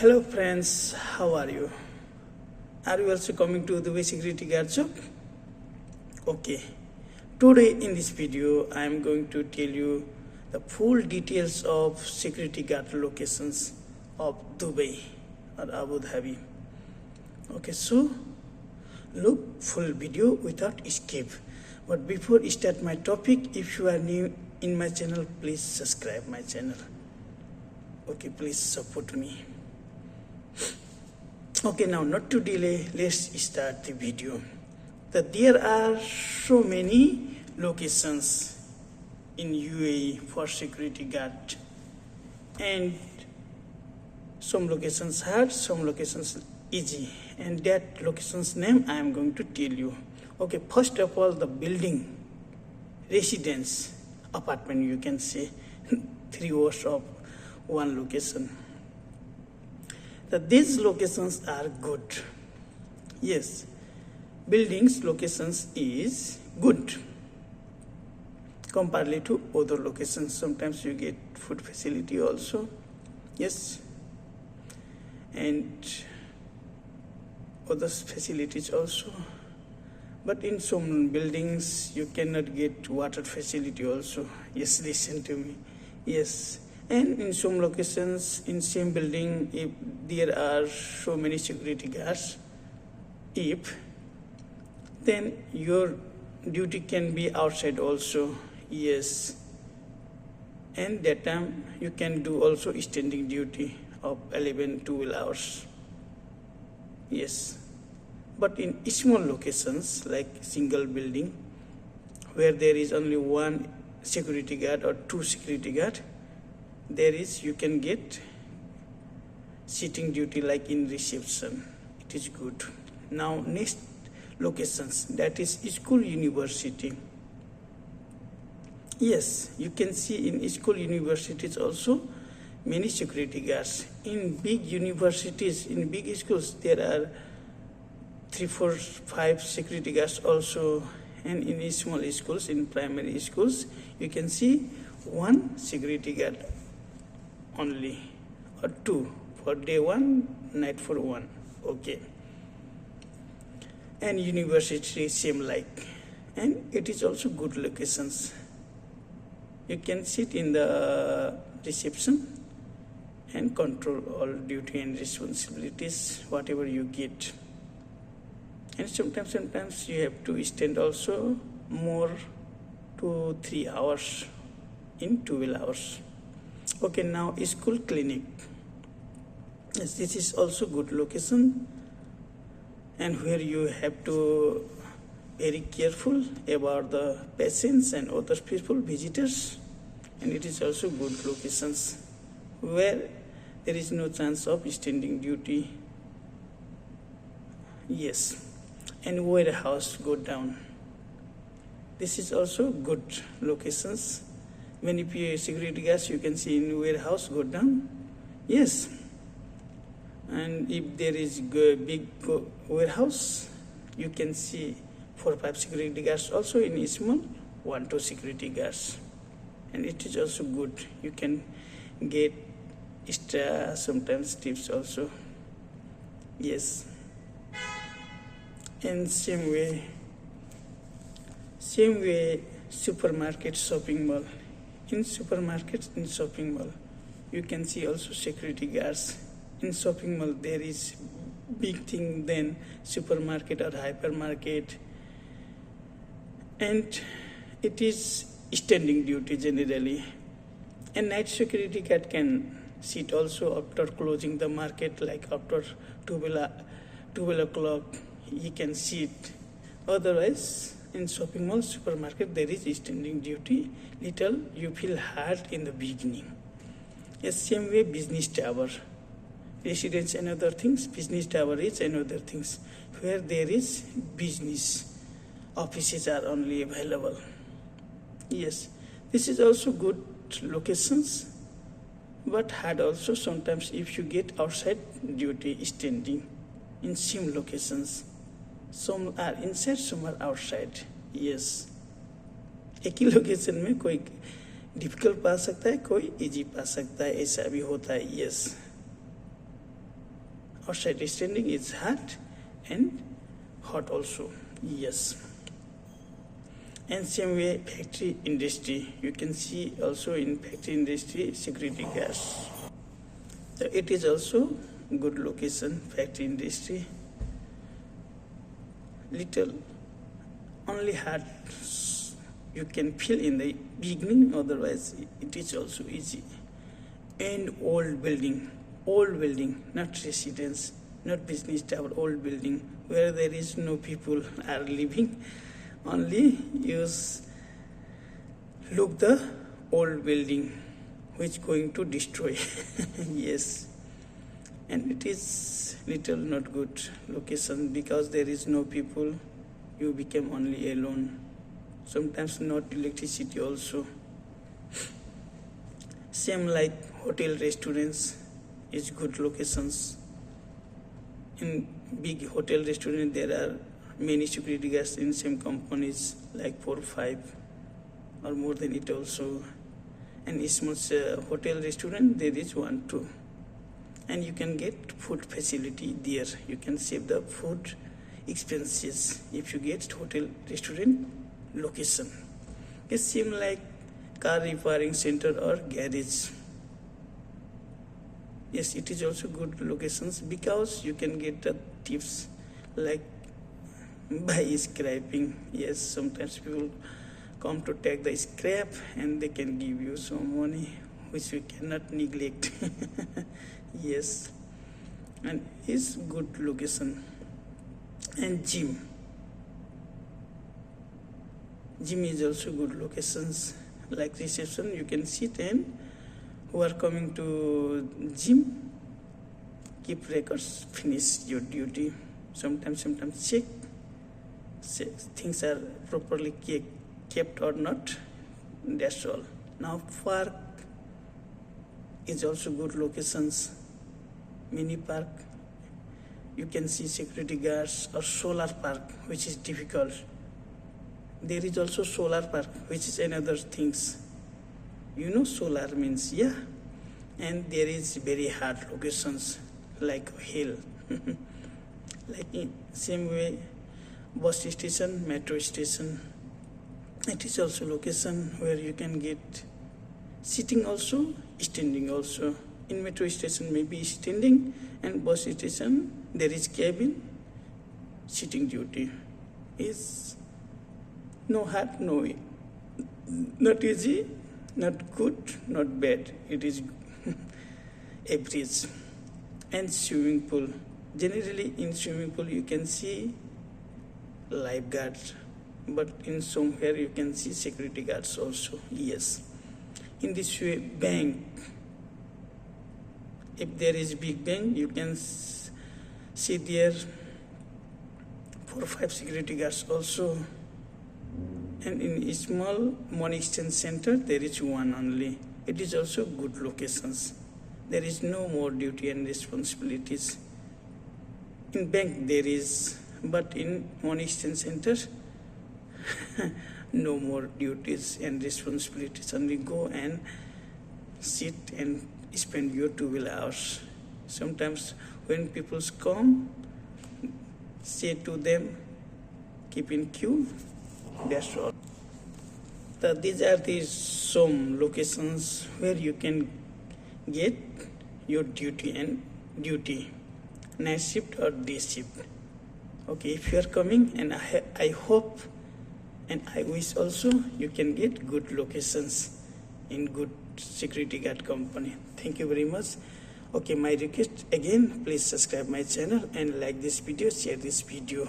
Hello friends, how are you? Are you also coming to Dubai security guard job? Okay, today in this video I am going to tell you the full details of security guard locations of Dubai or Abu Dhabi. Okay, so look full video without skip. But before I start my topic, if you are new in my channel, please subscribe my channel. Okay, please support me. Okay, now not to delay, let's start the video. There are so many locations in UAE for security guard, and some locations hard, some locations easy, and that location's name I am going to tell you. Okay, first of all, the building, residence, apartment, you can say, 3 words of one location. These locations are good. Yes, buildings locations is good comparatively to other locations. Sometimes you get food facility also. Yes, and other facilities also. But in some buildings you cannot get water facility also. Yes, listen to me. Yes. And in some locations, in same building, if there are so many security guards, then your duty can be outside also. Yes. And that time you can do also standing duty of 11 to 12 hours. Yes. But in small locations like single building, where there is only one security guard or 2 security guard, you can get sitting duty like in reception. It is good. Now next locations, that is school, university. Yes, you can see in school, universities also many security guards. In big universities, in big schools, there are 3, 4, 5 security guards also. And in small schools, in primary schools, you can see 1 security guard only, or 2 for day 1, night for 1. Okay. And university same like, and it is also good locations. You can sit in the reception and control all duty and responsibilities, whatever you get. And sometimes you have to stand also more to 3 hours in 12 hours. Okay, now school clinic. Yes, this is also good location, and where you have to very careful about the patients and other people, visitors, and it is also good locations where there is no chance of standing duty. Yes, and warehouse go down. This is also good locations. Many security guards you can see in warehouse go down. Yes, and if there is big warehouse, you can see 4 or 5 security guards also. In small, 1 to 2 security guards, and it is also good. You can get extra sometimes tips also. Yes, and same way supermarket, shopping mall. In supermarkets, in shopping mall, you can see also security guards. In shopping mall, there is big thing than supermarket or hypermarket, and it is standing duty generally. And night security guard can sit also after closing the market, like after 12 o'clock, he can sit. Otherwise, in shopping mall, supermarket, there is standing duty. Little you feel hard in the beginning. Yes, same way business tower, residence and other things. Business tower is another things where there is business offices are only available. Yes, this is also good locations, but hard also sometimes if you get outside duty standing in same locations. Some are inside, some are outside. Yes, एक ही location में कोई difficult पा सकता है, कोई easy पा सकता है, ऐसा भी होता है. Yes, outside standing is hot and hot also. Yes. And same way factory industry, you can see also in factory industry security guards. So it is also good location, factory industry. Little only hard you can feel in the beginning, otherwise it is also easy. And old building, not residence, not business tower, old building where there is no people are living. Only use look the old building which going to destroy. Yes, and it is little not good location because there is no people, you become only alone, sometimes not electricity also. Same like hotel restaurants is good locations. In big hotel restaurant there are many security guards in same companies, like 4 or 5 or more than it also. And small hotel restaurant there is 1 2, and you can get food facility there. You can save the food expenses if you get hotel restaurant location. It seems like car repairing center or garage. Yes, it is also good locations because you can get the tips like by scraping. Yes, sometimes people come to take the scrap and they can give you some money which we cannot neglect. Yes, and it's good location. And gym is also good locations, like reception you can sit, and who are coming to gym keep records, finish your duty, sometimes check things are properly kept or not, that's all. Now park is also good locations, mini park you can see security guards, or solar park which is difficult. There is also solar park which is another things, you know solar means, yeah. And there is very hard locations like hill. Like in same way bus station, metro station, it is also location where you can get sitting also, standing also. In metro station maybe standing, and bus station there is cabin, sitting duty. Is no hard, no, not easy, not good, not bad, it is average. And swimming pool, generally in swimming pool you can see lifeguards, but in somewhere you can see security guards also. Yes, in this way bank, if there is big bank you can see there 4 or 5 security guards also. And in a small money exchange center there is 1 only, it is also good locations. There is no more duty and responsibilities. In bank there is, but in money exchange center no more duties and responsibilities, only go and sit and spend your 12 hours. Sometimes when people come, say to them keep in queue, that's all. So these are the some locations where you can get your duty and duty, night shift or day shift. Okay, if you are coming, and I hope and I wish also you can get good locations in good security guard company. Thank you very much. Okay, my request again, please subscribe my channel and like this video, share this video.